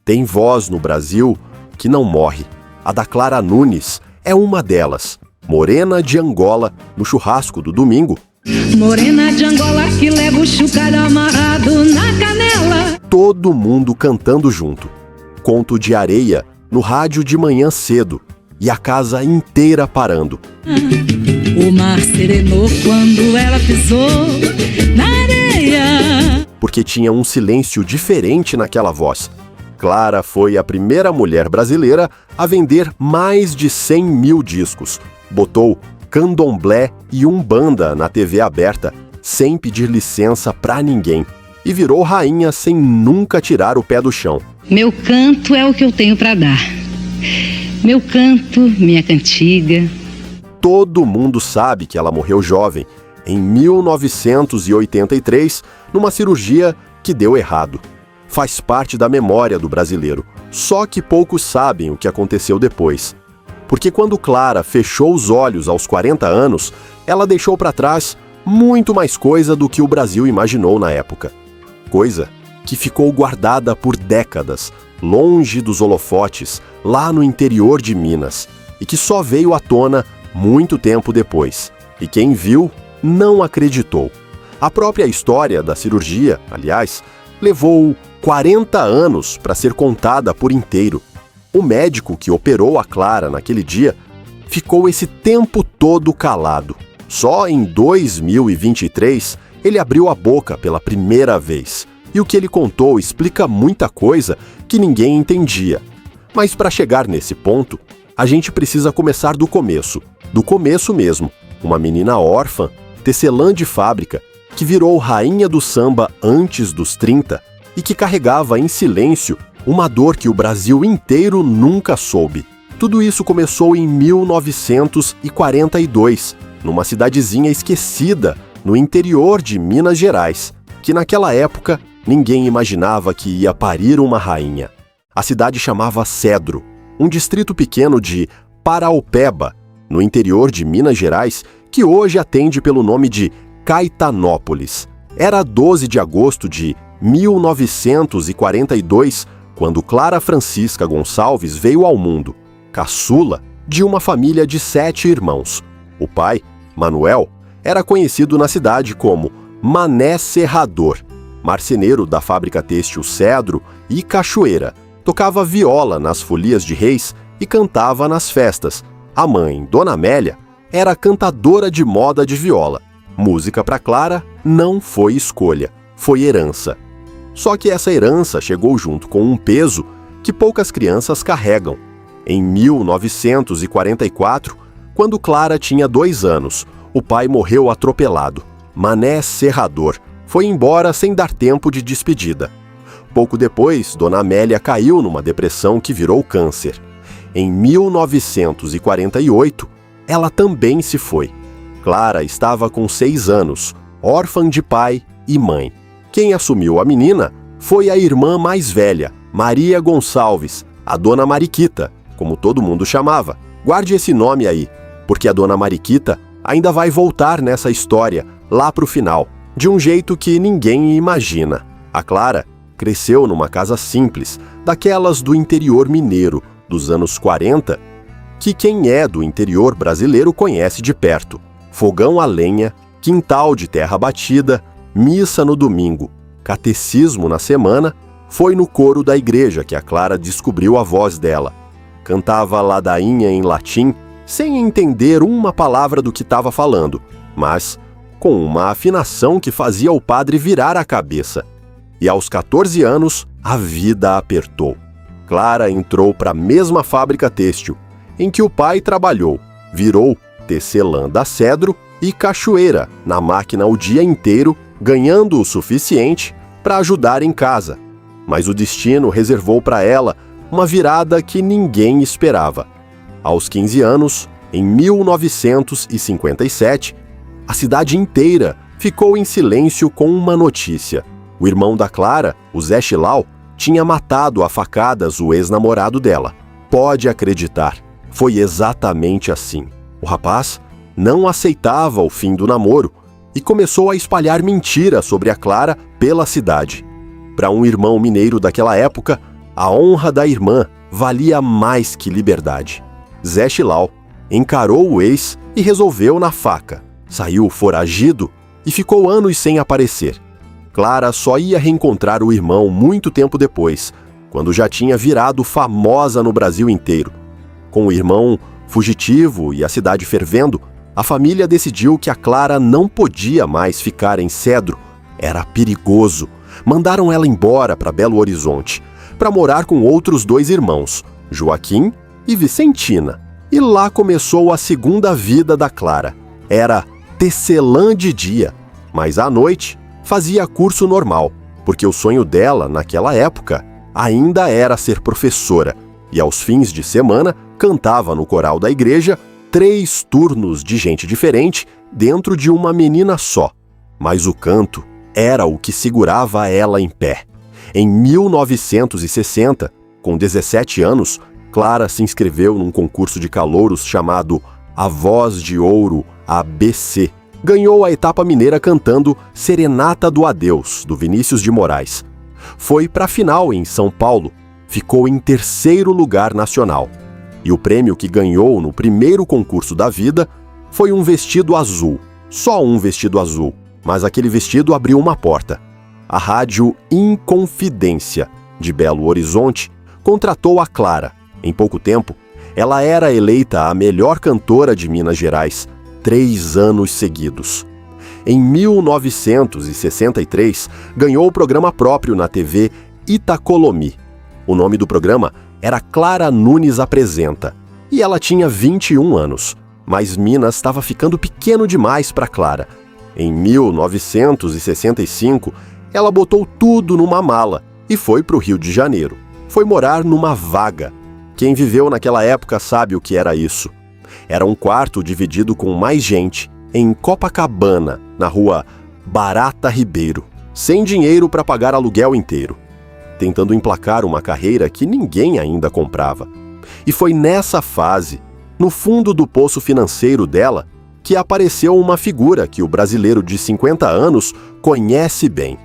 Tem voz no Brasil que não morre. A da Clara Nunes é uma delas. Morena de Angola, no churrasco do domingo. Morena de Angola que leva o chocalho amarrado na canela. Todo mundo cantando junto. Conto de Areia, no rádio de manhã cedo. E a casa inteira parando. O mar serenou quando ela pisou na areia. Porque tinha um silêncio diferente naquela voz. Clara foi a primeira mulher brasileira a vender mais de 100 mil discos. Botou candomblé e umbanda na TV aberta, sem pedir licença pra ninguém. E virou rainha sem nunca tirar o pé do chão. Meu canto é o que eu tenho pra dar. Meu canto, minha cantiga. Todo mundo sabe que ela morreu jovem, em 1983, numa cirurgia que deu errado. Faz parte da memória do brasileiro, só que poucos sabem o que aconteceu depois. Porque quando Clara fechou os olhos aos 40 anos, ela deixou para trás muito mais coisa do que o Brasil imaginou na época. Coisa que ficou guardada por décadas, longe dos holofotes, lá no interior de Minas, e que só veio à tona muito tempo depois. E quem viu não acreditou. A própria história da cirurgia, aliás, levou 40 anos para ser contada por inteiro. O médico que operou a Clara naquele dia ficou esse tempo todo calado. Só em 2023 ele abriu a boca pela primeira vez. E o que ele contou explica muita coisa que ninguém entendia. Mas para chegar nesse ponto, a gente precisa começar do começo mesmo. Uma menina órfã, tecelã de fábrica, que virou rainha do samba antes dos 30 e que carregava em silêncio uma dor que o Brasil inteiro nunca soube. Tudo isso começou em 1942, numa cidadezinha esquecida no interior de Minas Gerais, que naquela época ninguém imaginava que ia parir uma rainha. A cidade chamava Cedro, um distrito pequeno de Paraopeba, no interior de Minas Gerais, que hoje atende pelo nome de Caetanópolis. Era 12 de agosto de 1942, quando Clara Francisca Gonçalves veio ao mundo, caçula de uma família de 7 irmãos. O pai, Manuel, era conhecido na cidade como Mané Serrador, marceneiro da fábrica têxtil Cedro e Cachoeira. Tocava viola nas folias de reis e cantava nas festas. A mãe, Dona Amélia, era cantadora de moda de viola. Música para Clara não foi escolha, foi herança. Só que essa herança chegou junto com um peso que poucas crianças carregam. Em 1944, quando Clara tinha 2 anos, o pai morreu atropelado. Mané Serrador foi embora sem dar tempo de despedida. Pouco depois, Dona Amélia caiu numa depressão que virou câncer. Em 1948, ela também se foi. Clara estava com 6 anos, órfã de pai e mãe. Quem assumiu a menina foi a irmã mais velha, Maria Gonçalves, a Dona Mariquita, como todo mundo chamava. Guarde esse nome aí, porque a Dona Mariquita ainda vai voltar nessa história, lá pro final, de um jeito que ninguém imagina. A Clara cresceu numa casa simples, daquelas do interior mineiro, dos anos 40, que quem é do interior brasileiro conhece de perto. Fogão a lenha, quintal de terra batida, missa no domingo, catecismo na semana. Foi no coro da igreja que a Clara descobriu a voz dela. Cantava ladainha em latim, sem entender uma palavra do que estava falando, mas com uma afinação que fazia o padre virar a cabeça. E aos 14 anos, a vida apertou. Clara entrou para a mesma fábrica têxtil, em que o pai trabalhou, virou tecelã da Cedro e Cachoeira na máquina o dia inteiro, ganhando o suficiente para ajudar em casa. Mas o destino reservou para ela uma virada que ninguém esperava. Aos 15 anos, em 1957, a cidade inteira ficou em silêncio com uma notícia. O irmão da Clara, o Zé Chilau, tinha matado a facadas o ex-namorado dela. Pode acreditar, foi exatamente assim. O rapaz não aceitava o fim do namoro e começou a espalhar mentiras sobre a Clara pela cidade. Para um irmão mineiro daquela época, A honra da irmã valia mais que liberdade. Zé Chilau encarou o ex e resolveu na faca. Saiu foragido e ficou anos sem aparecer. Clara só ia reencontrar o irmão muito tempo depois, quando já tinha virado famosa no Brasil inteiro. Com o irmão fugitivo e a cidade fervendo, a família decidiu que a Clara não podia mais ficar em Cedro. Era perigoso. Mandaram ela embora para Belo Horizonte, para morar com outros 2 irmãos, Joaquim e Vicentina. E lá começou a segunda vida da Clara. Era tecelã de dia, mas à noite fazia curso normal, porque o sonho dela, naquela época, ainda era ser professora, e aos fins de semana cantava no coral da igreja 3 turnos de gente diferente dentro de uma menina só. Mas o canto era o que segurava ela em pé. Em 1960, com 17 anos, Clara se inscreveu num concurso de calouros chamado A Voz de Ouro ABC. Ganhou a etapa mineira cantando Serenata do Adeus, do Vinícius de Moraes. Foi para a final em São Paulo. Ficou em 3º lugar nacional. E o prêmio que ganhou no primeiro concurso da vida foi um vestido azul. Só um vestido azul. Mas aquele vestido abriu uma porta. A rádio Inconfidência, de Belo Horizonte, contratou a Clara. Em pouco tempo, ela era eleita a melhor cantora de Minas Gerais, 3 anos seguidos. Em 1963, ganhou o programa próprio na TV Itacolomi. O nome do programa era Clara Nunes Apresenta, e ela tinha 21 anos. Mas Minas estava ficando pequeno demais para Clara. Em 1965, ela botou tudo numa mala e foi para o Rio de Janeiro. Foi morar numa vaga. Quem viveu naquela época sabe o que era isso. Era um quarto dividido com mais gente, em Copacabana, na rua Barata Ribeiro, sem dinheiro para pagar aluguel inteiro, tentando emplacar uma carreira que ninguém ainda comprava. E foi nessa fase, no fundo do poço financeiro dela, que apareceu uma figura que o brasileiro de 50 anos conhece bem: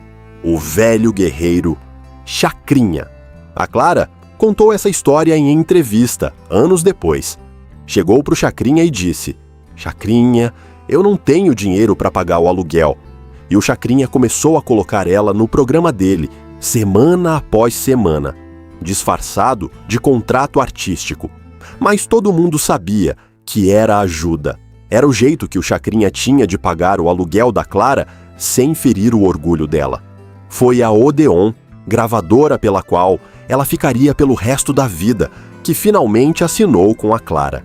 o velho guerreiro Chacrinha. A Clara contou essa história em entrevista, anos depois. Chegou para o Chacrinha e disse: "Chacrinha, eu não tenho dinheiro para pagar o aluguel." E o Chacrinha começou a colocar ela no programa dele, semana após semana, disfarçado de contrato artístico. Mas todo mundo sabia que era ajuda. Era o jeito que o Chacrinha tinha de pagar o aluguel da Clara sem ferir o orgulho dela. Foi a Odeon, gravadora pela qual ela ficaria pelo resto da vida, que finalmente assinou com a Clara.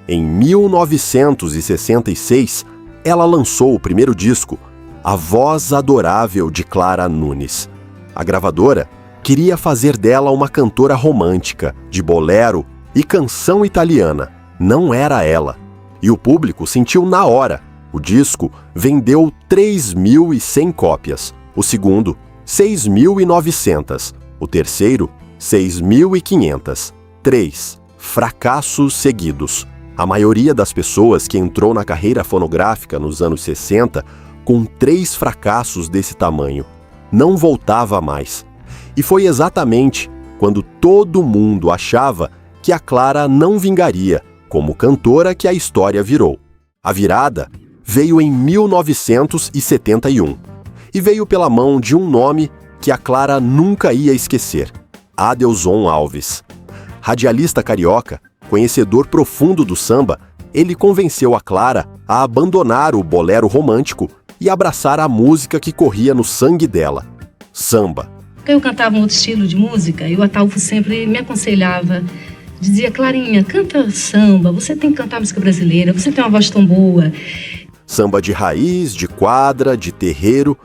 Em 1966, ela lançou o primeiro disco, A Voz Adorável de Clara Nunes. A gravadora queria fazer dela uma cantora romântica, de bolero e canção italiana. Não era ela. E o público sentiu na hora. O disco vendeu 3.100 cópias. O segundo, 6.900. O terceiro, 6.500. 3 fracassos seguidos. A maioria das pessoas que entrou na carreira fonográfica nos anos 60 com 3 fracassos desse tamanho não voltava mais. E foi exatamente quando todo mundo achava que a Clara não vingaria como cantora que a história virou. A virada veio em 1971 e veio pela mão de um nome que a Clara nunca ia esquecer: Adelson Alves. Radialista carioca, conhecedor profundo do samba, ele convenceu a Clara a abandonar o bolero romântico e abraçar a música que corria no sangue dela: samba. Eu cantava um outro estilo de música e o Ataúfo sempre me aconselhava. Dizia: Clarinha, canta samba, você tem que cantar música brasileira, você tem uma voz tão boa. Samba de raiz, de quadra, de terreiro.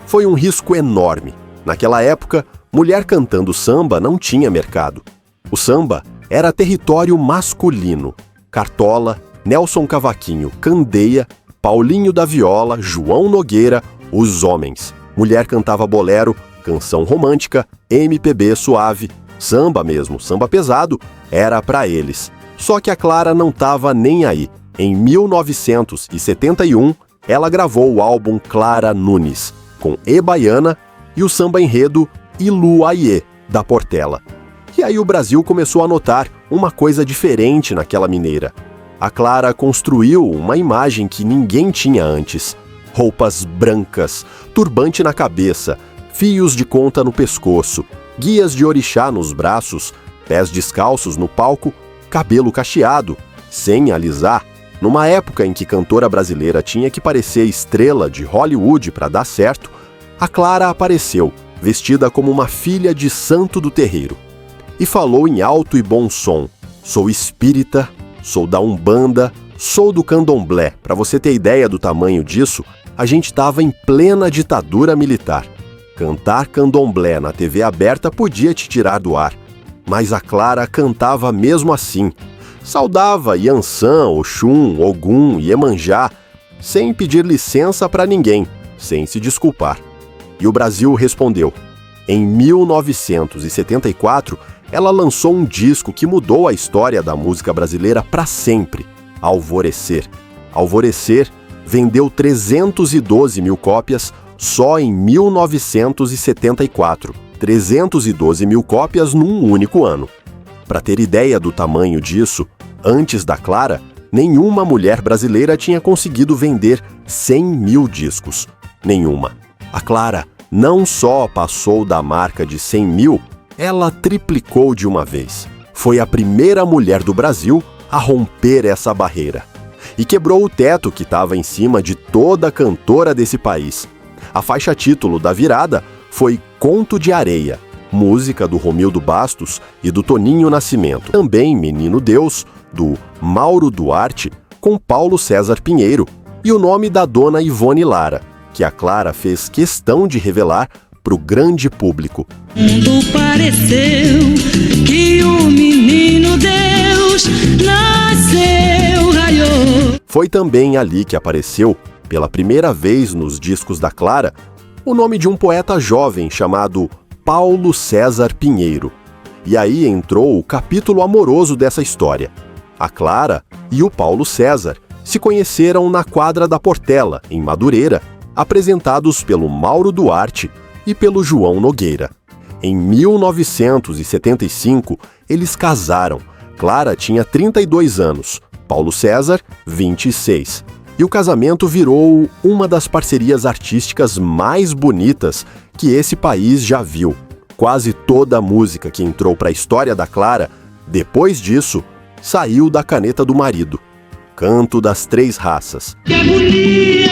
Foi um risco enorme. Naquela época, mulher cantando samba não tinha mercado. O samba era território masculino. Cartola, Nelson Cavaquinho, Candeia, Paulinho da Viola, João Nogueira, os homens. Mulher cantava bolero, canção romântica, MPB suave, samba mesmo, samba pesado, era pra eles. Só que a Clara não tava nem aí. Em 1971, ela gravou o álbum Clara Nunes, com E Baiana e o samba enredo Iluaiê, da Portela. E aí o Brasil começou a notar uma coisa diferente naquela mineira. A Clara construiu uma imagem que ninguém tinha antes. Roupas brancas, turbante na cabeça, fios de conta no pescoço, guias de orixá nos braços, pés descalços no palco, cabelo cacheado, sem alisar. Numa época em que cantora brasileira tinha que parecer estrela de Hollywood para dar certo, a Clara apareceu, vestida como uma filha de santo do terreiro. E falou em alto e bom som: sou espírita, sou da Umbanda, sou do Candomblé. Para você ter ideia do tamanho disso, a gente estava em plena ditadura militar. Cantar candomblé na TV aberta podia te tirar do ar, mas a Clara cantava mesmo assim. Saudava Yansan, Oxum, Ogum, Iemanjá, sem pedir licença para ninguém, sem se desculpar. E o Brasil respondeu. Em 1974, ela lançou um disco que mudou a história da música brasileira para sempre, Alvorecer. Alvorecer vendeu 312 mil cópias só em 1974. 312 mil cópias num único ano. Para ter ideia do tamanho disso, antes da Clara, nenhuma mulher brasileira tinha conseguido vender 100 mil discos. Nenhuma. A Clara não só passou da marca de 100 mil, ela triplicou de uma vez. Foi a primeira mulher do Brasil a romper essa barreira. E quebrou o teto que estava em cima de toda cantora desse país. A faixa título da virada foi Conto de Areia, música do Romildo Bastos e do Toninho Nascimento. Também Menino Deus, do Mauro Duarte, com Paulo César Pinheiro, e o nome da dona Ivone Lara, que a Clara fez questão de revelar para o grande público. Quando pareceu que o menino Deus nasceu, raiou. Foi também ali que apareceu, pela primeira vez nos discos da Clara, o nome de um poeta jovem chamado Paulo César Pinheiro. E aí entrou o capítulo amoroso dessa história. A Clara e o Paulo César se conheceram na quadra da Portela, em Madureira, apresentados pelo Mauro Duarte e pelo João Nogueira. Em 1975, eles casaram. Clara tinha 32 anos, Paulo César, 26. E o casamento virou uma das parcerias artísticas mais bonitas que esse país já viu. Quase toda a música que entrou para a história da Clara, depois disso, saiu da caneta do marido. Canto das Três Raças. Que agonia,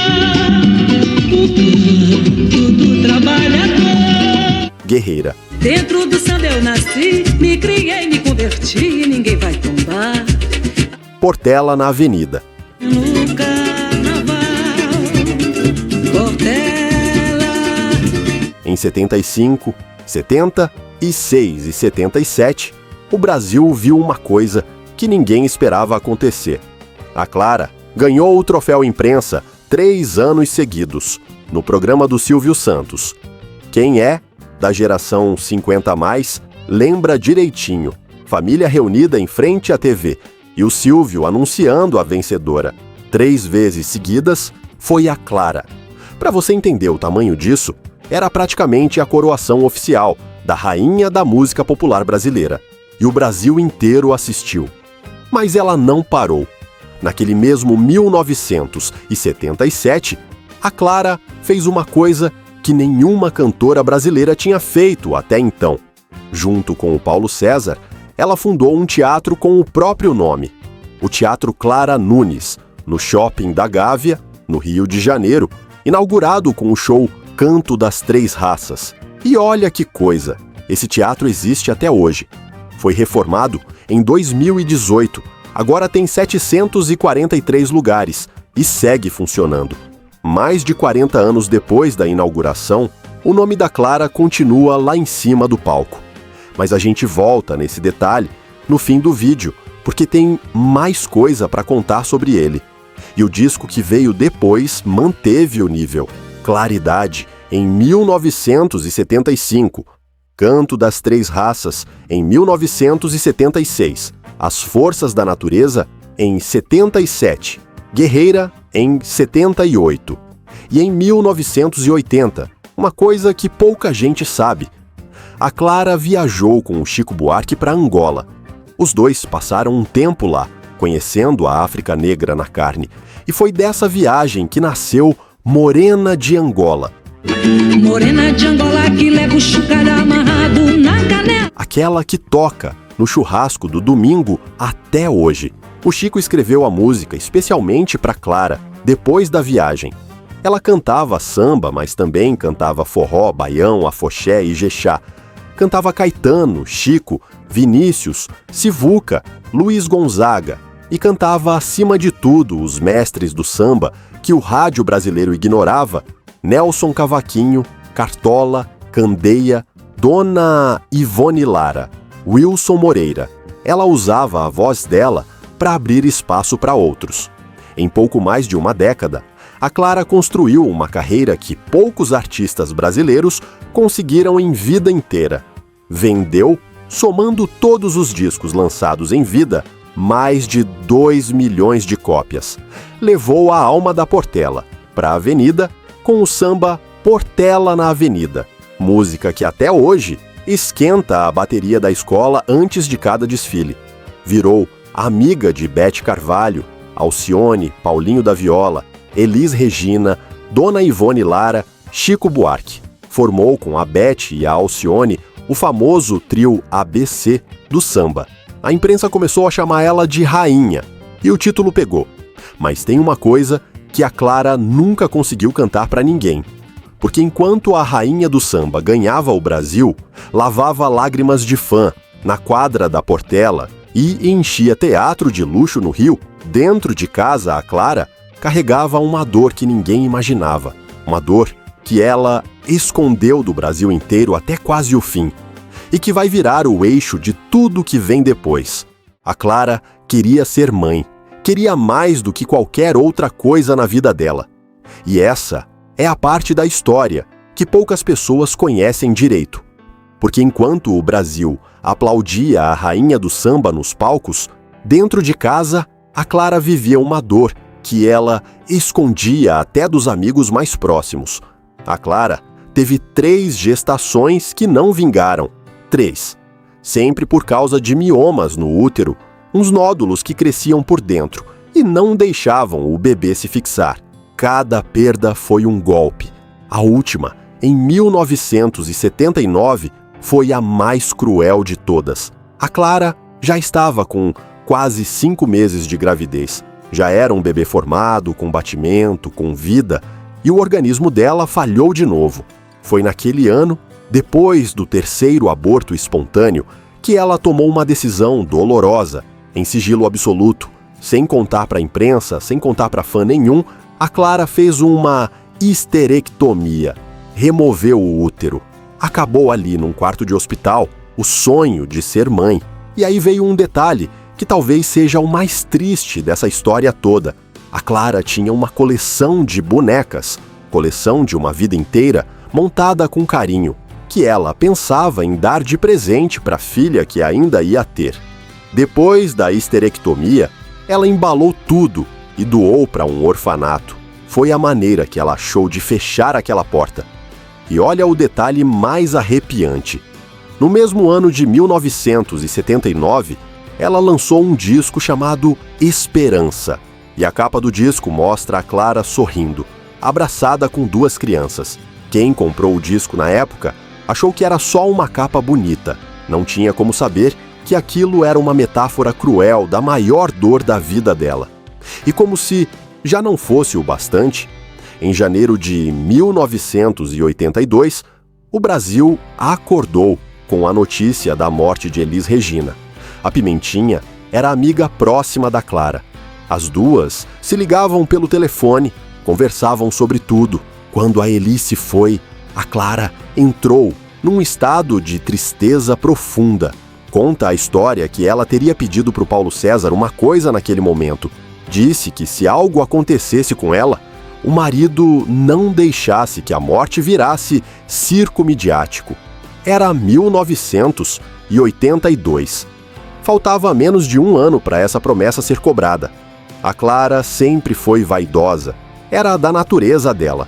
o canto do trabalhador. Guerreira. Dentro do samba eu nasci, me criei, me converti, ninguém vai tombar. Portela na Avenida. No carnaval, Portela. Em 75, 76 e 77, o Brasil viu uma coisa que ninguém esperava acontecer. A Clara ganhou o troféu imprensa 3 anos seguidos, no programa do Silvio Santos. Quem é da geração 50+, lembra direitinho. Família reunida em frente à TV e o Silvio anunciando a vencedora. 3 vezes seguidas, foi a Clara. Para você entender o tamanho disso, era praticamente a coroação oficial da rainha da música popular brasileira. E o Brasil inteiro assistiu. Mas ela não parou. Naquele mesmo 1977, a Clara fez uma coisa que nenhuma cantora brasileira tinha feito até então. Junto com o Paulo César, ela fundou um teatro com o próprio nome, o Teatro Clara Nunes, no Shopping da Gávea, no Rio de Janeiro, inaugurado com o show Canto das Três Raças. E olha que coisa, esse teatro existe até hoje. Foi reformado em 2018, agora tem 743 lugares e segue funcionando. Mais de 40 anos depois da inauguração, o nome da Clara continua lá em cima do palco. Mas a gente volta nesse detalhe no fim do vídeo, porque tem mais coisa para contar sobre ele. E o disco que veio depois manteve o nível. Claridade, em 1975. Canto das Três Raças, em 1976. As Forças da Natureza, em 77. Guerreira, em 78. E em 1980, uma coisa que pouca gente sabe. a Clara viajou com o Chico Buarque para Angola. Os dois passaram um tempo lá, conhecendo a África negra na carne, e foi dessa viagem que nasceu Morena de Angola. Morena de Angola que leva o chucalho amarrado na canela. Aquela que toca no churrasco do domingo até hoje. O Chico escreveu a música especialmente para Clara, depois da viagem. Ela cantava samba, mas também cantava forró, baião, afoxé e jexá. Cantava Caetano, Chico, Vinícius, Sivuca, Luiz Gonzaga. E cantava, acima de tudo, os mestres do samba que o rádio brasileiro ignorava: Nelson Cavaquinho, Cartola, Candeia, Dona Ivone Lara, Wilson Moreira. Ela usava a voz dela para abrir espaço para outros. Em pouco mais de uma década, a Clara construiu uma carreira que poucos artistas brasileiros conseguiram em vida inteira. Vendeu, somando todos os discos lançados em vida, mais de 2 milhões de cópias. Levou a alma da Portela para a avenida com o samba Portela na Avenida, música que até hoje esquenta a bateria da escola antes de cada desfile. Virou amiga de Bete Carvalho, Alcione, Paulinho da Viola, Elis Regina, Dona Ivone Lara, Chico Buarque. Formou com a Bete e a Alcione o famoso trio ABC do samba. A imprensa começou a chamar ela de rainha, e o título pegou. Mas tem uma coisa que a Clara nunca conseguiu cantar para ninguém. Porque enquanto a rainha do samba ganhava o Brasil, lavava lágrimas de fã na quadra da Portela e enchia teatro de luxo no Rio, dentro de casa a Clara carregava uma dor que ninguém imaginava. Uma dor que ela escondeu do Brasil inteiro até quase o fim, e que vai virar o eixo de tudo que vem depois. A Clara queria ser mãe, queria mais do que qualquer outra coisa na vida dela. E essa é a parte da história que poucas pessoas conhecem direito. Porque enquanto o Brasil aplaudia a rainha do samba nos palcos, dentro de casa, a Clara vivia uma dor que ela escondia até dos amigos mais próximos. A Clara teve 3 gestações que não vingaram. 3. Sempre por causa de miomas no útero, uns nódulos que cresciam por dentro e não deixavam o bebê se fixar. Cada perda foi um golpe. A última, em 1979, foi a mais cruel de todas. A Clara já estava com quase 5 meses de gravidez. Já era um bebê formado, com batimento, com vida, e o organismo dela falhou de novo. Foi naquele ano, depois do 3º aborto espontâneo, que ela tomou uma decisão dolorosa, em sigilo absoluto. Sem contar para a imprensa, sem contar para fã nenhum, a Clara fez uma histerectomia, removeu o útero. Acabou ali num quarto de hospital o sonho de ser mãe. E aí veio um detalhe que talvez seja o mais triste dessa história toda. A Clara tinha uma coleção de bonecas, coleção de uma vida inteira, montada com carinho, que ela pensava em dar de presente para a filha que ainda ia ter. Depois da histerectomia, ela embalou tudo e doou para um orfanato. Foi a maneira que ela achou de fechar aquela porta. E olha o detalhe mais arrepiante. No mesmo ano de 1979, ela lançou um disco chamado Esperança. E a capa do disco mostra a Clara sorrindo, abraçada com 2 crianças. Quem comprou o disco na época achou que era só uma capa bonita. Não tinha como saber que aquilo era uma metáfora cruel da maior dor da vida dela. E como se já não fosse o bastante, em janeiro de 1982, o Brasil acordou com a notícia da morte de Elis Regina. A Pimentinha era amiga próxima da Clara. As duas se ligavam pelo telefone, conversavam sobre tudo. Quando a Elis se foi, a Clara entrou num estado de tristeza profunda. Conta a história que ela teria pedido para o Paulo César uma coisa naquele momento. Disse que se algo acontecesse com ela, o marido não deixasse que a morte virasse circo midiático. Era 1982. Faltava menos de 1 ano para essa promessa ser cobrada. A Clara sempre foi vaidosa. Era da natureza dela.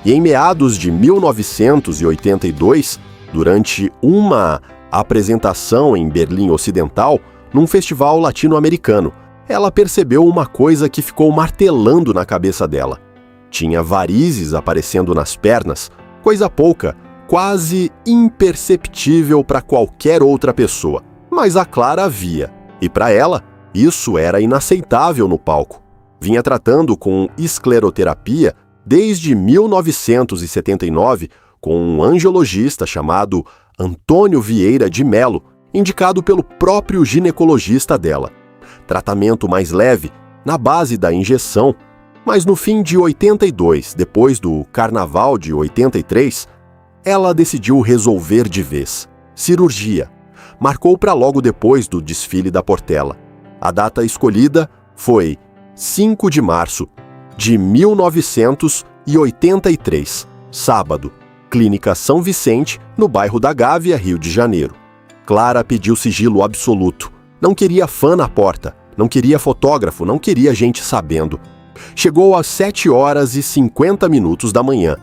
E em meados de 1982, durante uma apresentação em Berlim Ocidental, num festival latino-americano. Ela percebeu uma coisa que ficou martelando na cabeça dela. Tinha varizes aparecendo nas pernas, coisa pouca, quase imperceptível para qualquer outra pessoa. Mas a Clara via, e para ela, isso era inaceitável no palco. Vinha tratando com escleroterapia desde 1979 com um angiologista chamado Antônio Vieira de Melo, indicado pelo próprio ginecologista dela. Tratamento mais leve, na base da injeção, mas no fim de 82, depois do Carnaval de 83, ela decidiu resolver de vez. Cirurgia. Marcou para logo depois do desfile da Portela. A data escolhida foi 5 de março de 1983, sábado, Clínica São Vicente, no bairro da Gávea, Rio de Janeiro. Clara pediu sigilo absoluto. Não queria fã na porta, não queria fotógrafo, não queria gente sabendo. Chegou às 7h50 da manhã,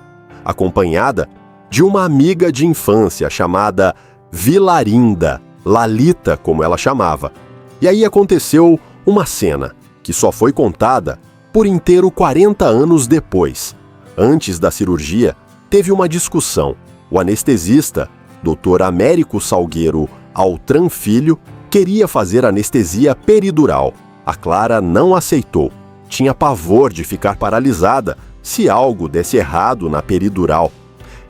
acompanhada de uma amiga de infância chamada Vilarinda, Lalita, como ela chamava. E aí aconteceu uma cena que só foi contada por inteiro 40 anos depois. Antes da cirurgia, teve uma discussão. O anestesista, Dr. Américo Salgueiro Altran Filho, queria fazer anestesia peridural. A Clara não aceitou. Tinha pavor de ficar paralisada se algo desse errado na peridural.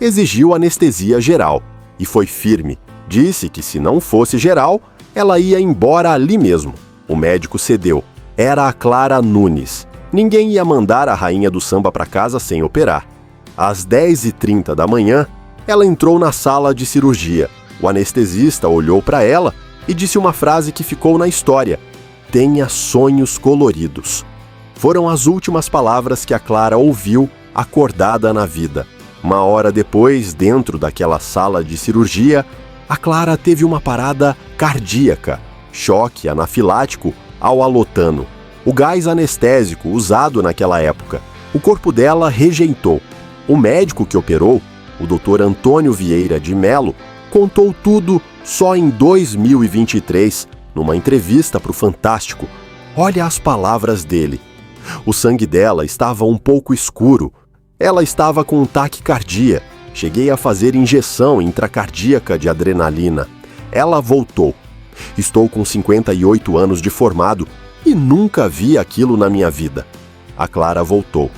Exigiu anestesia geral e foi firme. Disse que se não fosse geral, ela ia embora ali mesmo. O médico cedeu. Era a Clara Nunes. Ninguém ia mandar a rainha do samba para casa sem operar. Às 10h30 da manhã, ela entrou na sala de cirurgia. O anestesista olhou para ela e disse uma frase que ficou na história: "Tenha sonhos coloridos". Foram as últimas palavras que a Clara ouviu acordada na vida. Uma hora depois, dentro daquela sala de cirurgia, a Clara teve uma parada cardíaca, choque anafilático ao alotano, o gás anestésico usado naquela época. O corpo dela rejeitou. O médico que operou, o Dr. Antônio Vieira de Melo, contou tudo só em 2023, numa entrevista para o Fantástico. Olha as palavras dele. O sangue dela estava um pouco escuro. Ela estava com taquicardia. Cheguei a fazer injeção intracardíaca de adrenalina. Ela voltou. Estou com 58 anos de formado e nunca vi aquilo na minha vida. A Clara voltou.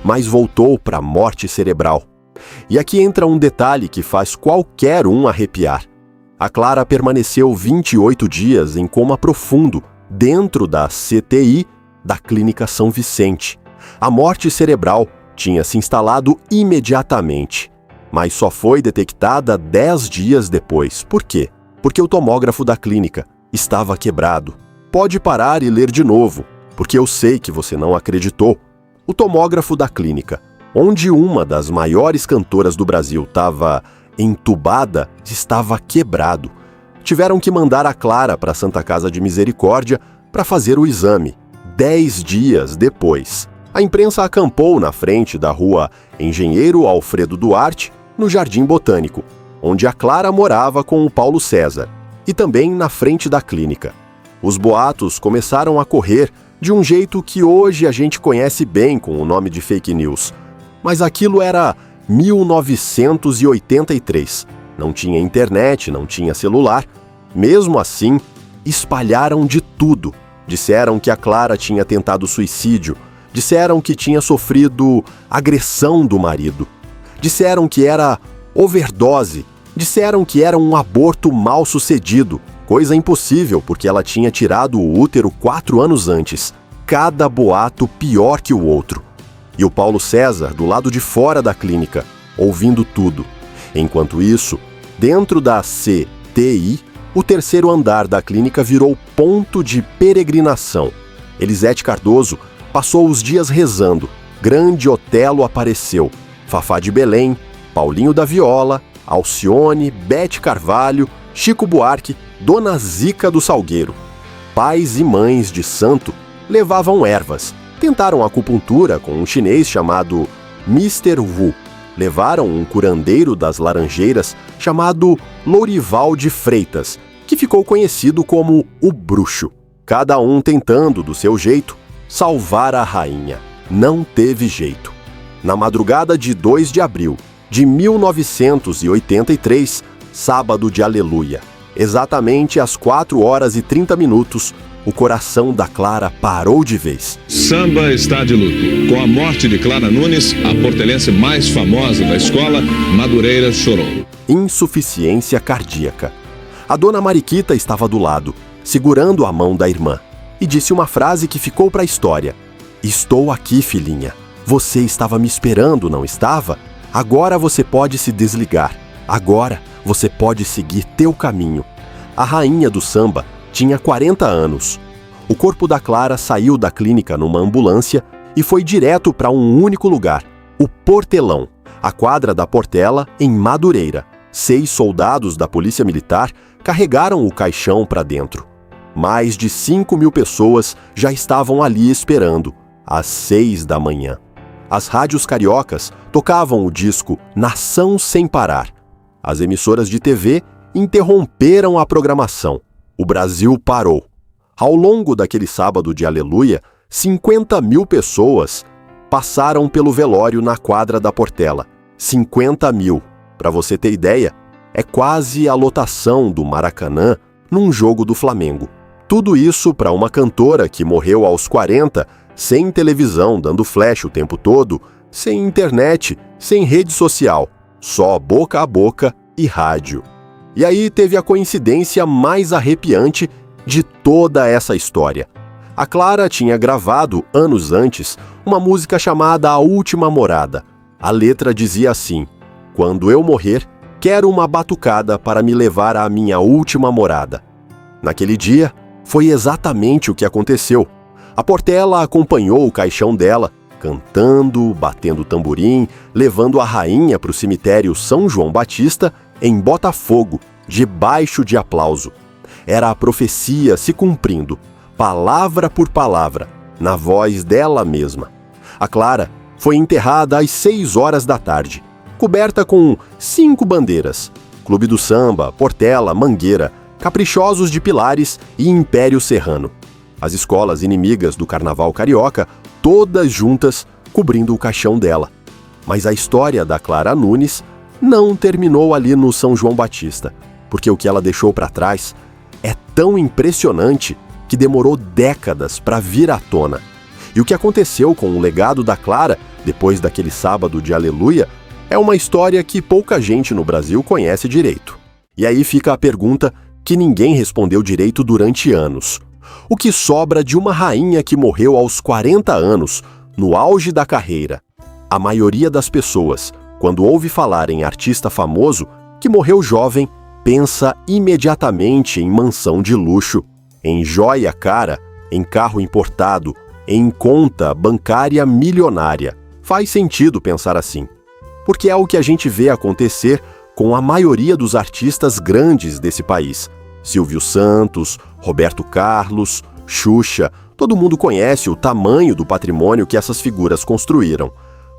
Mas voltou para a morte cerebral. E aqui entra um detalhe que faz qualquer um arrepiar. A Clara permaneceu 28 dias em coma profundo, dentro da CTI da Clínica São Vicente. A morte cerebral tinha se instalado imediatamente, mas só foi detectada 10 dias depois. Por quê? Porque o tomógrafo da clínica estava quebrado. Pode parar e ler de novo, porque eu sei que você não acreditou. O tomógrafo da clínica, onde uma das maiores cantoras do Brasil estava entubada, estava quebrado. Tiveram que mandar a Clara para a Santa Casa de Misericórdia para fazer o exame, 10 dias depois. A imprensa acampou na frente da rua Engenheiro Alfredo Duarte, no Jardim Botânico, onde a Clara morava com o Paulo César, e também na frente da clínica. Os boatos começaram a correr de um jeito que hoje a gente conhece bem com o nome de fake news. Mas aquilo era 1983. Não tinha internet, não tinha celular. Mesmo assim, espalharam de tudo. Disseram que a Clara tinha tentado suicídio. Disseram que tinha sofrido agressão do marido. Disseram que era overdose. Disseram que era um aborto mal sucedido. Coisa impossível, porque ela tinha tirado o útero 4 anos antes. Cada boato pior que o outro. E o Paulo César, do lado de fora da clínica, ouvindo tudo. Enquanto isso, dentro da CTI, o terceiro andar da clínica virou ponto de peregrinação. Elisete Cardoso passou os dias rezando. Grande Otelo apareceu. Fafá de Belém, Paulinho da Viola, Alcione, Bete Carvalho, Chico Buarque, Dona Zica do Salgueiro. Pais e mães de santo levavam ervas. Tentaram acupuntura com um chinês chamado Mr. Wu. Levaram um curandeiro das Laranjeiras chamado Lourival de Freitas, que ficou conhecido como o Bruxo. Cada um tentando, do seu jeito, salvar a rainha. Não teve jeito. Na madrugada de 2 de abril de 1983, sábado de Aleluia, exatamente às 4h30, o coração da Clara parou de vez. Samba está de luto. Com a morte de Clara Nunes, a portelense mais famosa da escola, Madureira chorou. Insuficiência cardíaca. A dona Mariquita estava do lado, segurando a mão da irmã, e disse uma frase que ficou para a história. Estou aqui, filhinha. Você estava me esperando, não estava? Agora você pode se desligar. Agora você pode seguir teu caminho. A rainha do samba tinha 40 anos. O corpo da Clara saiu da clínica numa ambulância e foi direto para um único lugar, o Portelão, a quadra da Portela, em Madureira. 6 soldados da Polícia Militar carregaram o caixão para dentro. Mais de 5.000 pessoas já estavam ali esperando, às 6 da manhã. As rádios cariocas tocavam o disco Nação Sem Parar. As emissoras de TV interromperam a programação. O Brasil parou. Ao longo daquele sábado de Aleluia, 50.000 pessoas passaram pelo velório na quadra da Portela. 50.000. Para você ter ideia, é quase a lotação do Maracanã num jogo do Flamengo. Tudo isso para uma cantora que morreu aos 40, sem televisão dando flash o tempo todo, sem internet, sem rede social, só boca a boca e rádio. E aí teve a coincidência mais arrepiante de toda essa história. A Clara tinha gravado, anos antes, uma música chamada A Última Morada. A letra dizia assim: quando eu morrer, quero uma batucada para me levar à minha última morada. Naquele dia, foi exatamente o que aconteceu. A Portela acompanhou o caixão dela, cantando, batendo tamborim, levando a rainha para o cemitério São João Batista, em Botafogo, debaixo de aplauso. Era a profecia se cumprindo, palavra por palavra, na voz dela mesma. A Clara foi enterrada às 6h da tarde, coberta com 5 bandeiras: Clube do Samba, Portela, Mangueira, Caprichosos de Pilares e Império Serrano. As escolas inimigas do carnaval carioca, todas juntas, cobrindo o caixão dela. Mas a história da Clara Nunes não terminou ali no São João Batista, porque o que ela deixou para trás é tão impressionante que demorou décadas para vir à tona. E o que aconteceu com o legado da Clara, depois daquele sábado de Aleluia, é uma história que pouca gente no Brasil conhece direito. E aí fica a pergunta que ninguém respondeu direito durante anos. O que sobra de uma rainha que morreu aos 40 anos, no auge da carreira? A maioria das pessoas, quando ouve falar em artista famoso que morreu jovem, pensa imediatamente em mansão de luxo, em joia cara, em carro importado, em conta bancária milionária. Faz sentido pensar assim, porque é o que a gente vê acontecer com a maioria dos artistas grandes desse país. Silvio Santos, Roberto Carlos, Xuxa, todo mundo conhece o tamanho do patrimônio que essas figuras construíram.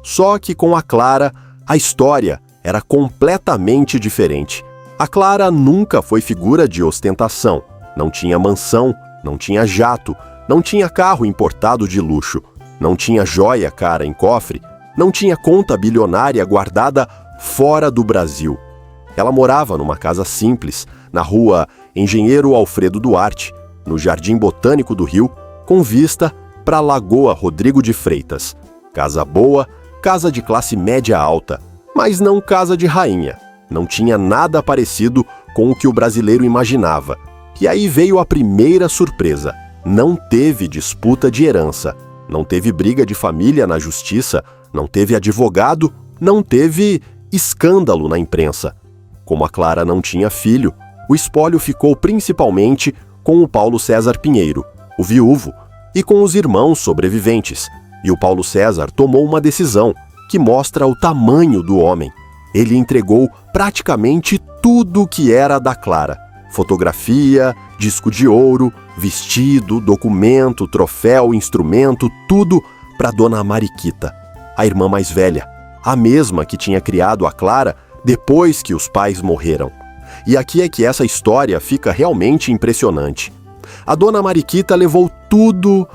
Só que com a Clara, a história era completamente diferente. A Clara nunca foi figura de ostentação. Não tinha mansão, não tinha jato, não tinha carro importado de luxo, não tinha joia cara em cofre, não tinha conta bilionária guardada fora do Brasil. Ela morava numa casa simples, na rua Engenheiro Alfredo Duarte, no Jardim Botânico do Rio, com vista para a Lagoa Rodrigo de Freitas. Casa boa, casa de classe média alta, mas não casa de rainha. Não tinha nada parecido com o que o brasileiro imaginava. E aí veio a primeira surpresa. Não teve disputa de herança, não teve briga de família na justiça, não teve advogado, não teve escândalo na imprensa. Como a Clara não tinha filho, o espólio ficou principalmente com o Paulo César Pinheiro, o viúvo, e com os irmãos sobreviventes. E o Paulo César tomou uma decisão que mostra o tamanho do homem. Ele entregou praticamente tudo o que era da Clara: fotografia, disco de ouro, vestido, documento, troféu, instrumento, tudo para Dona Mariquita, a irmã mais velha, a mesma que tinha criado a Clara depois que os pais morreram. E aqui é que essa história fica realmente impressionante. A dona Mariquita levou tudo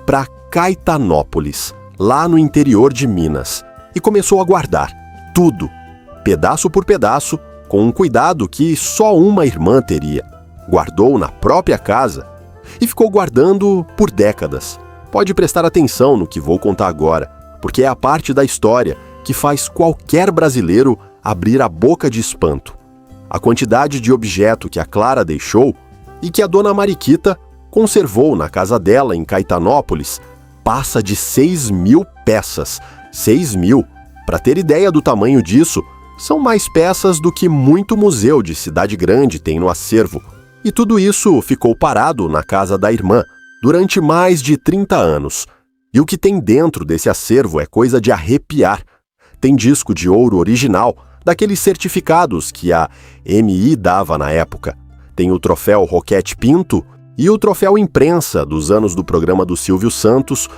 para Caetanópolis, lá no interior de Minas, e começou a guardar tudo, pedaço por pedaço, com um cuidado que só uma irmã teria. Guardou na própria casa e ficou guardando por décadas. Pode prestar atenção no que vou contar agora, porque é a parte da história que faz qualquer brasileiro abrir a boca de espanto. A quantidade de objeto que a Clara deixou e que a dona Mariquita conservou na casa dela em Caetanópolis passa de 6.000 peças. 6.000. Para ter ideia do tamanho disso, são mais peças do que muito museu de cidade grande tem no acervo. E tudo isso ficou parado na casa da irmã durante mais de 30 anos. E o que tem dentro desse acervo é coisa de arrepiar. Tem disco de ouro original, daqueles certificados que a MI dava na época. Tem o troféu Roquete Pinto e o troféu Imprensa dos anos do programa do Silvio Santos.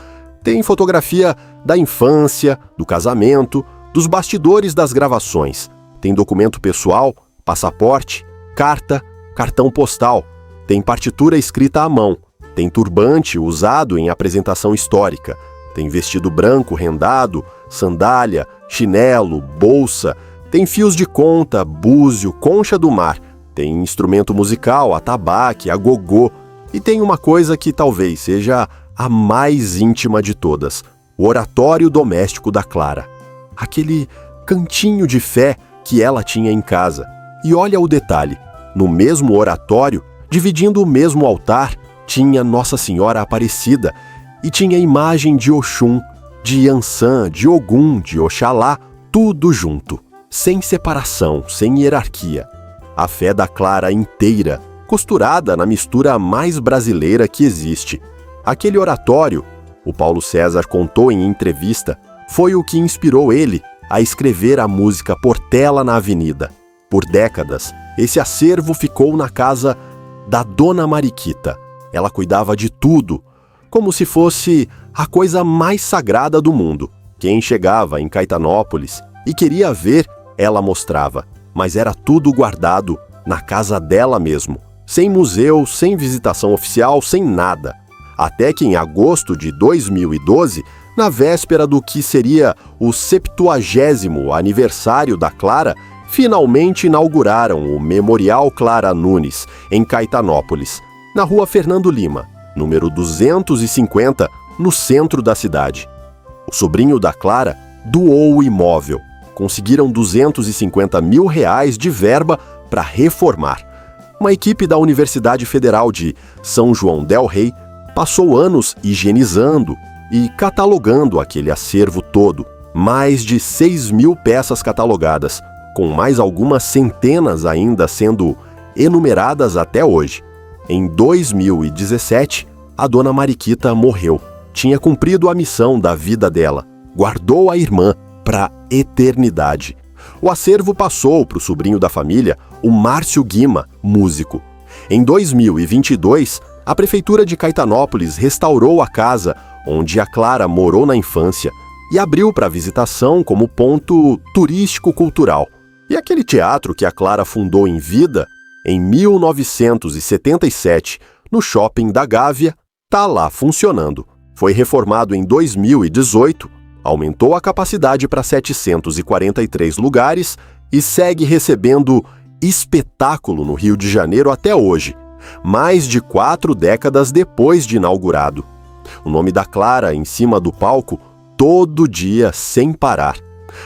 Tem fotografia da infância, do casamento, dos bastidores das gravações. Tem documento pessoal, passaporte, carta, cartão postal. Tem partitura escrita à mão. Tem turbante usado em apresentação histórica. Tem vestido branco rendado, sandália, chinelo, bolsa. Tem fios de conta, búzio, concha do mar. Tem instrumento musical, atabaque, agogô. E tem uma coisa que talvez seja a mais íntima de todas: o oratório doméstico da Clara. Aquele cantinho de fé que ela tinha em casa. E olha o detalhe: no mesmo oratório, dividindo o mesmo altar, tinha Nossa Senhora Aparecida e tinha imagem de Oxum, de Iansã, de Ogum, de Oxalá, tudo junto, sem separação, sem hierarquia. A fé da Clara inteira, costurada na mistura mais brasileira que existe. Aquele oratório, o Paulo César contou em entrevista, foi o que inspirou ele a escrever a música Portela na Avenida. Por décadas, esse acervo ficou na casa da dona Mariquita. Ela cuidava de tudo, como se fosse a coisa mais sagrada do mundo. Quem chegava em Caetanópolis e queria ver, ela mostrava, mas era tudo guardado na casa dela mesmo, sem museu, sem visitação oficial, sem nada. Até que em agosto de 2012, na véspera do que seria o 70º aniversário da Clara, finalmente inauguraram o Memorial Clara Nunes, em Caetanópolis, na rua Fernando Lima, número 250, no centro da cidade. O sobrinho da Clara doou o imóvel. Conseguiram R$250 mil de verba para reformar. Uma equipe da Universidade Federal de São João del Rei passou anos higienizando e catalogando aquele acervo todo. Mais de 6.000 peças catalogadas, com mais algumas centenas ainda sendo enumeradas até hoje. Em 2017, a dona Mariquita morreu. Tinha cumprido a missão da vida dela. Guardou a irmã para a eternidade. O acervo passou para o sobrinho da família, o Márcio Guima, músico. Em 2022, a Prefeitura de Caetanópolis restaurou a casa onde a Clara morou na infância e abriu para visitação como ponto turístico-cultural. E aquele teatro que a Clara fundou em vida, em 1977, no Shopping da Gávea, está lá funcionando. Foi reformado em 2018, aumentou a capacidade para 743 lugares e segue recebendo espetáculo no Rio de Janeiro até hoje, mais de 4 décadas depois de inaugurado. O nome da Clara em cima do palco todo dia sem parar.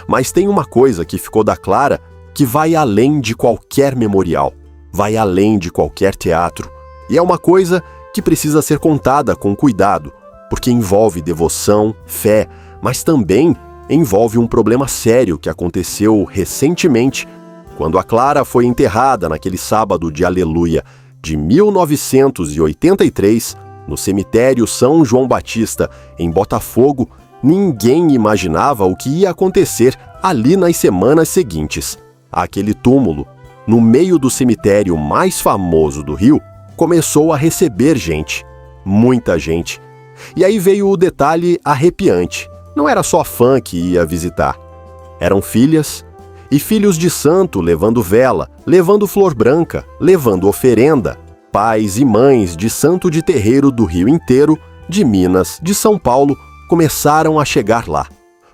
Mas tem uma coisa que ficou da Clara que vai além de qualquer memorial, vai além de qualquer teatro. E é uma coisa que precisa ser contada com cuidado, porque envolve devoção, fé, mas também envolve um problema sério que aconteceu recentemente, quando a Clara foi enterrada naquele sábado de Aleluia de 1983, no cemitério São João Batista, em Botafogo. Ninguém imaginava o que ia acontecer ali nas semanas seguintes. Aquele túmulo, no meio do cemitério mais famoso do Rio, começou a receber gente, muita gente. E aí veio o detalhe arrepiante. Não era só fã que ia visitar. Eram filhas e filhos de santo levando vela, levando flor branca, levando oferenda, pais e mães de santo de terreiro do Rio inteiro, de Minas, de São Paulo, começaram a chegar lá.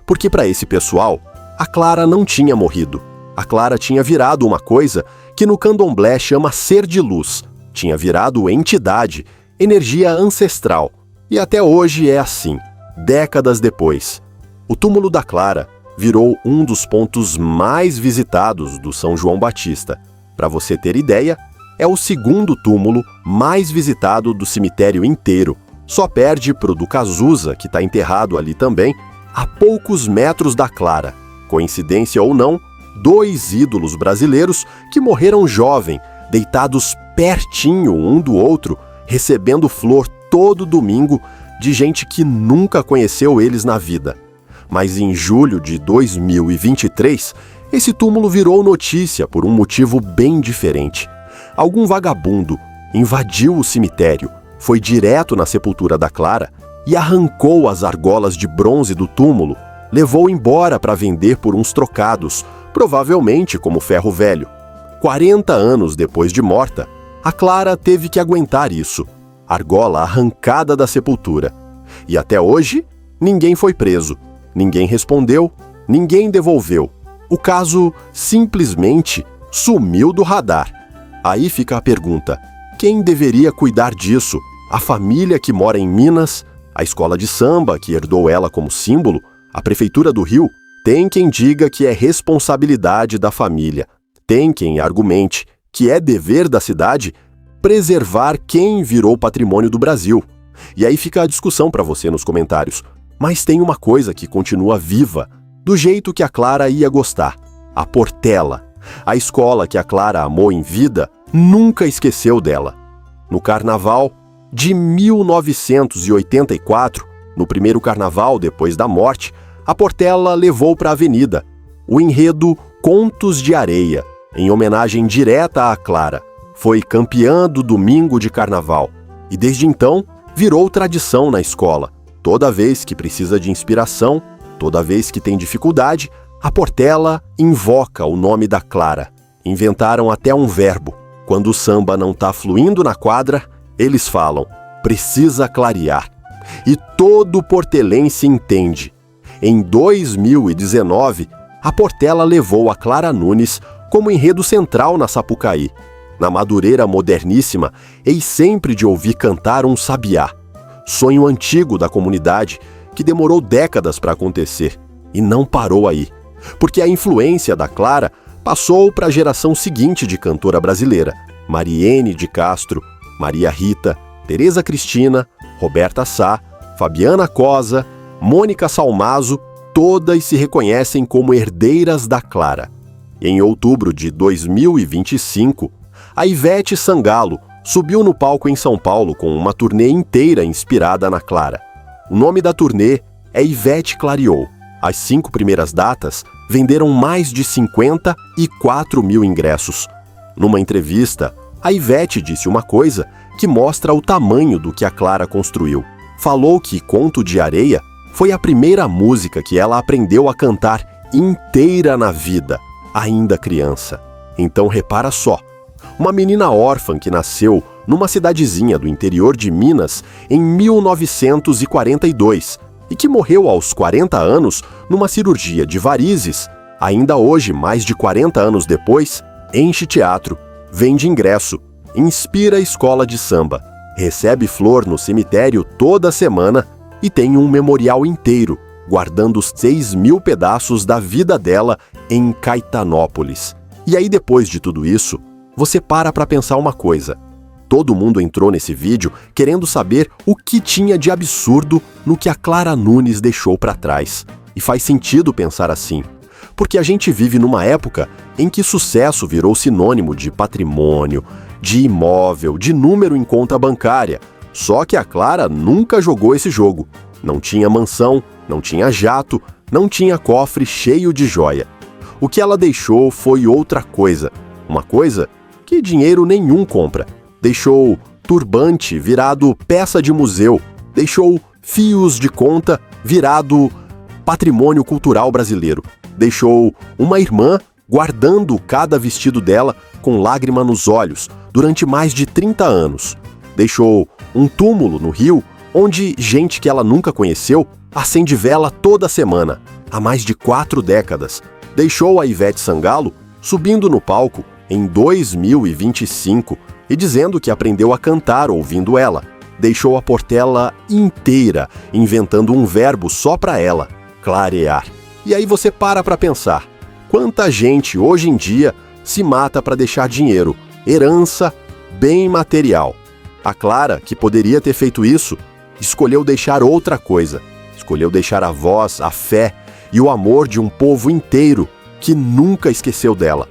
Porque para esse pessoal, a Clara não tinha morrido. A Clara tinha virado uma coisa que no candomblé chama ser de luz. Tinha virado entidade, energia ancestral. E até hoje é assim, décadas depois. O túmulo da Clara virou um dos pontos mais visitados do São João Batista. Para você ter ideia, é o segundo túmulo mais visitado do cemitério inteiro. Só perde pro do Cazuza, que está enterrado ali também, a poucos metros da Clara. Coincidência ou não, 2 ídolos brasileiros que morreram jovem, deitados pertinho um do outro, recebendo flor todo domingo de gente que nunca conheceu eles na vida. Mas em julho de 2023, esse túmulo virou notícia por um motivo bem diferente. Algum vagabundo invadiu o cemitério, foi direto na sepultura da Clara e arrancou as argolas de bronze do túmulo, levou embora para vender por uns trocados, provavelmente como ferro velho. 40 anos depois de morta, a Clara teve que aguentar isso, argola arrancada da sepultura. E até hoje, ninguém foi preso. Ninguém respondeu, ninguém devolveu. O caso simplesmente sumiu do radar. Aí fica a pergunta: quem deveria cuidar disso? A família que mora em Minas? A escola de samba que herdou ela como símbolo? A prefeitura do Rio? Tem quem diga que é responsabilidade da família. Tem quem argumente que é dever da cidade preservar quem virou patrimônio do Brasil. E aí fica a discussão para você nos comentários. Mas tem uma coisa que continua viva, do jeito que a Clara ia gostar: a Portela. A escola que a Clara amou em vida nunca esqueceu dela. No carnaval de 1984, no primeiro carnaval depois da morte, a Portela levou para a avenida o enredo Contos de Areia, em homenagem direta à Clara. Foi campeã do domingo de carnaval e desde então virou tradição na escola. Toda vez que precisa de inspiração, toda vez que tem dificuldade, a Portela invoca o nome da Clara. Inventaram até um verbo. Quando o samba não está fluindo na quadra, eles falam: precisa clarear. E todo portelense entende. Em 2019, a Portela levou a Clara Nunes como enredo central na Sapucaí. Na Madureira moderníssima, eis sempre de ouvir cantar um sabiá. Sonho antigo da comunidade que demorou décadas para acontecer e não parou aí, porque a influência da Clara passou para a geração seguinte de cantora brasileira: Mariene de Castro, Maria Rita, Tereza Cristina, Roberta Sá, Fabiana Cosa, Mônica Salmazo, todas se reconhecem como herdeiras da Clara. Em outubro de 2025, a Ivete Sangalo subiu no palco em São Paulo com uma turnê inteira inspirada na Clara. O nome da turnê é Ivete Clareou. As 5 primeiras datas venderam mais de 54 mil ingressos. Numa entrevista, a Ivete disse uma coisa que mostra o tamanho do que a Clara construiu. Falou que Conto de Areia foi a primeira música que ela aprendeu a cantar inteira na vida, ainda criança. Então repara só, uma menina órfã que nasceu numa cidadezinha do interior de Minas em 1942 e que morreu aos 40 anos numa cirurgia de varizes, ainda hoje, mais de 40 anos depois, enche teatro, vende ingresso, inspira escola de samba, recebe flor no cemitério toda semana e tem um memorial inteiro, guardando os 6.000 pedaços da vida dela em Caetanópolis. E aí, depois de tudo isso, você para pensar uma coisa. Todo mundo entrou nesse vídeo querendo saber o que tinha de absurdo no que a Clara Nunes deixou para trás. E faz sentido pensar assim, porque a gente vive numa época em que sucesso virou sinônimo de patrimônio, de imóvel, de número em conta bancária. Só que a Clara nunca jogou esse jogo. Não tinha mansão, não tinha jato, não tinha cofre cheio de joia. O que ela deixou foi outra coisa. Uma coisa que dinheiro nenhum compra. Deixou turbante virado peça de museu. Deixou fios de conta virado patrimônio cultural brasileiro. Deixou uma irmã guardando cada vestido dela com lágrima nos olhos durante mais de 30 anos. Deixou um túmulo no Rio onde gente que ela nunca conheceu acende vela toda semana, há mais de 4 décadas. Deixou a Ivete Sangalo subindo no palco em 2025 e dizendo que aprendeu a cantar ouvindo ela. Deixou a Portela inteira inventando um verbo só para ela, clarear. E aí você para pensar, quanta gente hoje em dia se mata para deixar dinheiro, herança, bem material. A Clara, que poderia ter feito isso, escolheu deixar outra coisa. Escolheu deixar a voz, a fé e o amor de um povo inteiro que nunca esqueceu dela.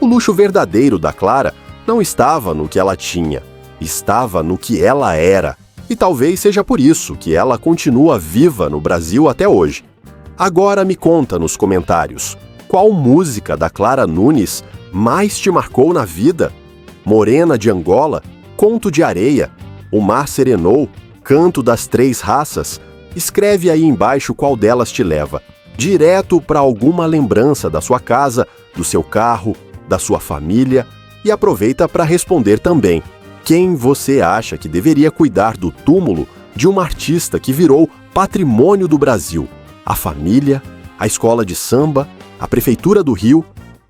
O luxo verdadeiro da Clara não estava no que ela tinha, estava no que ela era. E talvez seja por isso que ela continua viva no Brasil até hoje. Agora me conta nos comentários, qual música da Clara Nunes mais te marcou na vida? Morena de Angola? Conto de Areia? O Mar Serenou? Canto das Três Raças? Escreve aí embaixo qual delas te leva, direto para alguma lembrança da sua casa, do seu carro, da sua família, e aproveita para responder também. Quem você acha que deveria cuidar do túmulo de uma artista que virou patrimônio do Brasil? A família, a escola de samba, a Prefeitura do Rio?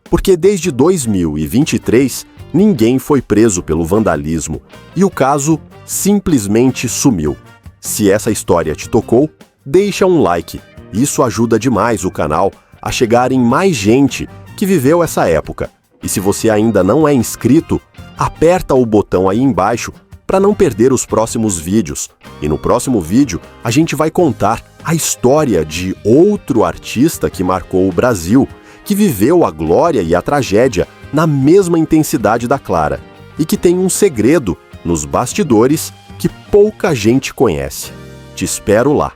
Porque desde 2023 ninguém foi preso pelo vandalismo e o caso simplesmente sumiu. Se essa história te tocou, deixa um like. Isso ajuda demais o canal a chegar em mais gente que viveu essa época. E se você ainda não é inscrito, aperta o botão aí embaixo para não perder os próximos vídeos. E no próximo vídeo a gente vai contar a história de outro artista que marcou o Brasil, que viveu a glória e a tragédia na mesma intensidade da Clara e que tem um segredo nos bastidores que pouca gente conhece. Te espero lá.